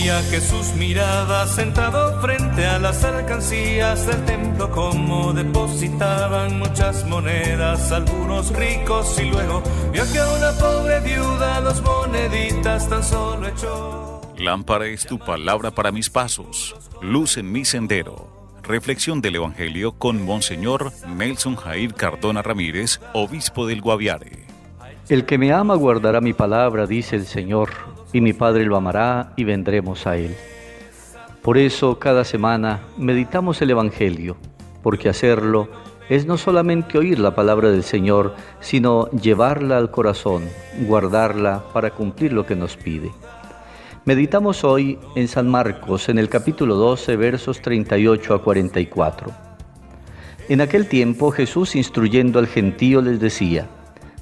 veía Jesús miraba sentado frente a las alcancías del templo, como depositaban muchas monedas algunos ricos, y luego vio que a una pobre viuda 2 moneditas tan solo echó. Lámpara es tu palabra para mis pasos, luz en mi sendero. Reflexión del Evangelio con Monseñor Nelson Jair Cardona Ramírez, obispo del Guaviare. El que me ama guardará mi palabra, dice el Señor, y mi Padre lo amará y vendremos a Él. Por eso cada semana meditamos el Evangelio, porque hacerlo es no solamente oír la palabra del Señor, sino llevarla al corazón, guardarla para cumplir lo que nos pide. Meditamos hoy en San Marcos, en el capítulo 12, versos 38 a 44. En aquel tiempo Jesús, instruyendo al gentío, les decía: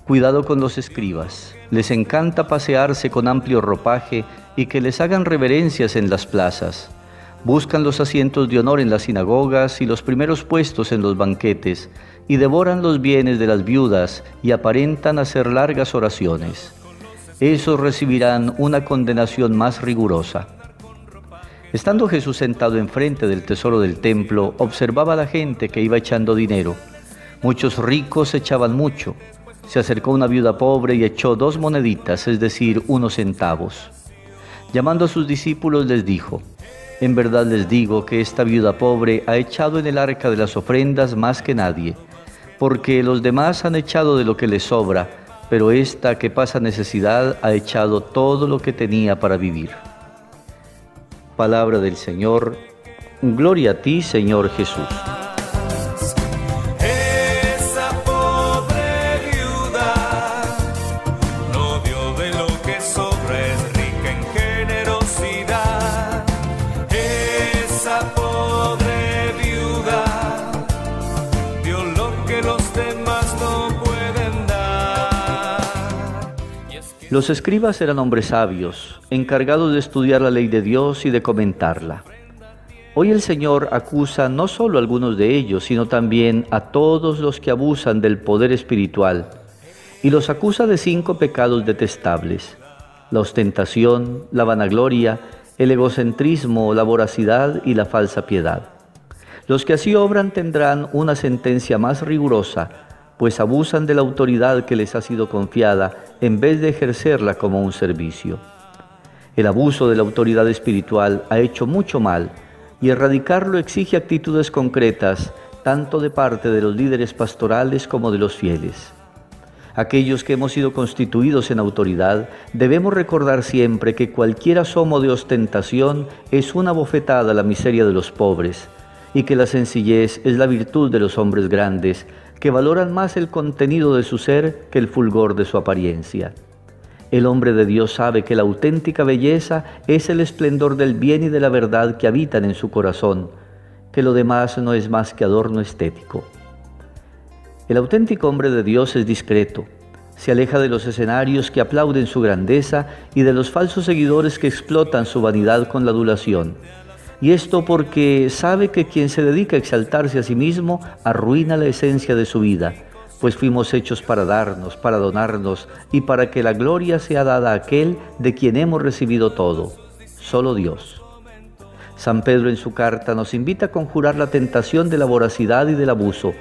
cuidado con los escribas, les encanta pasearse con amplio ropaje y que les hagan reverencias en las plazas. Buscan los asientos de honor en las sinagogas y los primeros puestos en los banquetes, y devoran los bienes de las viudas y aparentan hacer largas oraciones. Esos recibirán una condenación más rigurosa. Estando Jesús sentado enfrente del tesoro del templo, observaba a la gente que iba echando dinero. Muchos ricos echaban mucho. Se acercó una viuda pobre y echó 2 moneditas, es decir, 1 centavo. Llamando a sus discípulos les dijo: en verdad les digo que esta viuda pobre ha echado en el arca de las ofrendas más que nadie, porque los demás han echado de lo que les sobra, pero esta que pasa necesidad ha echado todo lo que tenía para vivir. Palabra del Señor. Gloria a ti, Señor Jesús. Esa pobre viuda no dio de lo que sobra, es rica en generosidad. Esa pobre viuda dio lo que los demás no pueden dar. Los escribas eran hombres sabios, encargados de estudiar la ley de Dios y de comentarla. Hoy el Señor acusa no solo a algunos de ellos, sino también a todos los que abusan del poder espiritual, y los acusa de 5 pecados detestables: la ostentación, la vanagloria, el egocentrismo, la voracidad y la falsa piedad. Los que así obran tendrán una sentencia más rigurosa, pues abusan de la autoridad que les ha sido confiada en vez de ejercerla como un servicio. El abuso de la autoridad espiritual ha hecho mucho mal, y erradicarlo exige actitudes concretas, tanto de parte de los líderes pastorales como de los fieles. Aquellos que hemos sido constituidos en autoridad, debemos recordar siempre que cualquier asomo de ostentación es una bofetada a la miseria de los pobres, y que la sencillez es la virtud de los hombres grandes, que valoran más el contenido de su ser que el fulgor de su apariencia. El hombre de Dios sabe que la auténtica belleza es el esplendor del bien y de la verdad que habitan en su corazón, que lo demás no es más que adorno estético. El auténtico hombre de Dios es discreto, se aleja de los escenarios que aplauden su grandeza y de los falsos seguidores que explotan su vanidad con la adulación. Y esto porque sabe que quien se dedica a exaltarse a sí mismo arruina la esencia de su vida, pues fuimos hechos para darnos, para donarnos y para que la gloria sea dada a aquel de quien hemos recibido todo, solo Dios. San Pedro en su carta nos invita a conjurar la tentación de la voracidad y del abuso,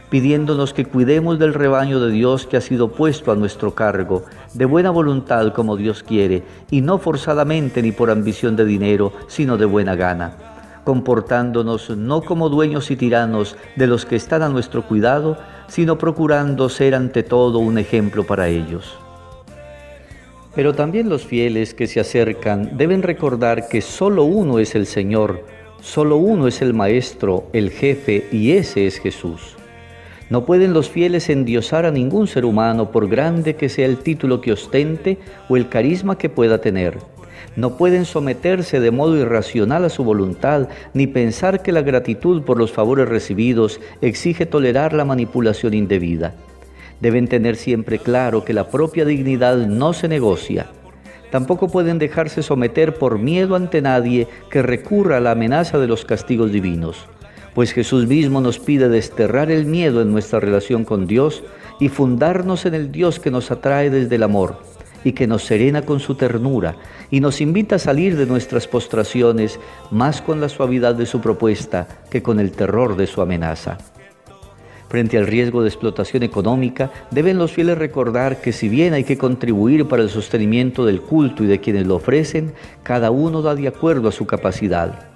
pidiéndonos que cuidemos del rebaño de Dios que ha sido puesto a nuestro cargo, de buena voluntad como Dios quiere, y no forzadamente ni por ambición de dinero, sino de buena gana, comportándonos no como dueños y tiranos de los que están a nuestro cuidado, sino procurando ser ante todo un ejemplo para ellos. Pero también los fieles que se acercan deben recordar que solo uno es el Señor, solo uno es el Maestro, el Jefe, y ese es Jesús. No pueden los fieles endiosar a ningún ser humano, por grande que sea el título que ostente o el carisma que pueda tener. No pueden someterse de modo irracional a su voluntad, ni pensar que la gratitud por los favores recibidos exige tolerar la manipulación indebida. Deben tener siempre claro que la propia dignidad no se negocia. Tampoco pueden dejarse someter por miedo ante nadie que recurra a la amenaza de los castigos divinos, pues Jesús mismo nos pide desterrar el miedo en nuestra relación con Dios y fundarnos en el Dios que nos atrae desde el amor, y que nos serena con su ternura y nos invita a salir de nuestras postraciones más con la suavidad de su propuesta que con el terror de su amenaza. Frente al riesgo de explotación económica, deben los fieles recordar que si bien hay que contribuir para el sostenimiento del culto y de quienes lo ofrecen, cada uno da de acuerdo a su capacidad.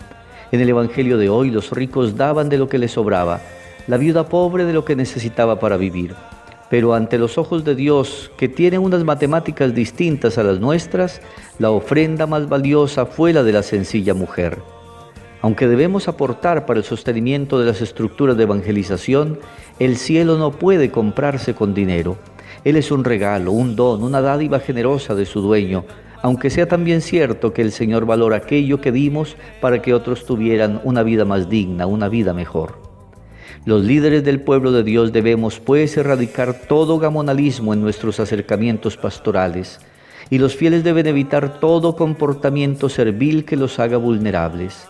En el Evangelio de hoy, los ricos daban de lo que les sobraba, la viuda pobre de lo que necesitaba para vivir. Pero ante los ojos de Dios, que tiene unas matemáticas distintas a las nuestras, la ofrenda más valiosa fue la de la sencilla mujer. Aunque debemos aportar para el sostenimiento de las estructuras de evangelización, el cielo no puede comprarse con dinero. Él es un regalo, un don, una dádiva generosa de su dueño, aunque sea también cierto que el Señor valora aquello que dimos para que otros tuvieran una vida más digna, una vida mejor. Los líderes del pueblo de Dios debemos, pues, erradicar todo gamonalismo en nuestros acercamientos pastorales, y los fieles deben evitar todo comportamiento servil que los haga vulnerables.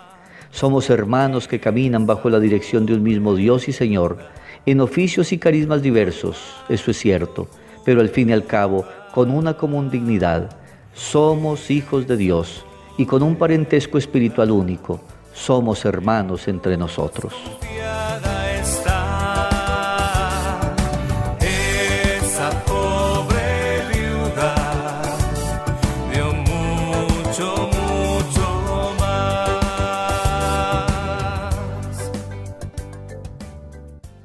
Somos hermanos que caminan bajo la dirección de un mismo Dios y Señor, en oficios y carismas diversos, eso es cierto, pero al fin y al cabo, con una común dignidad. Somos hijos de Dios y con un parentesco espiritual único, somos hermanos entre nosotros.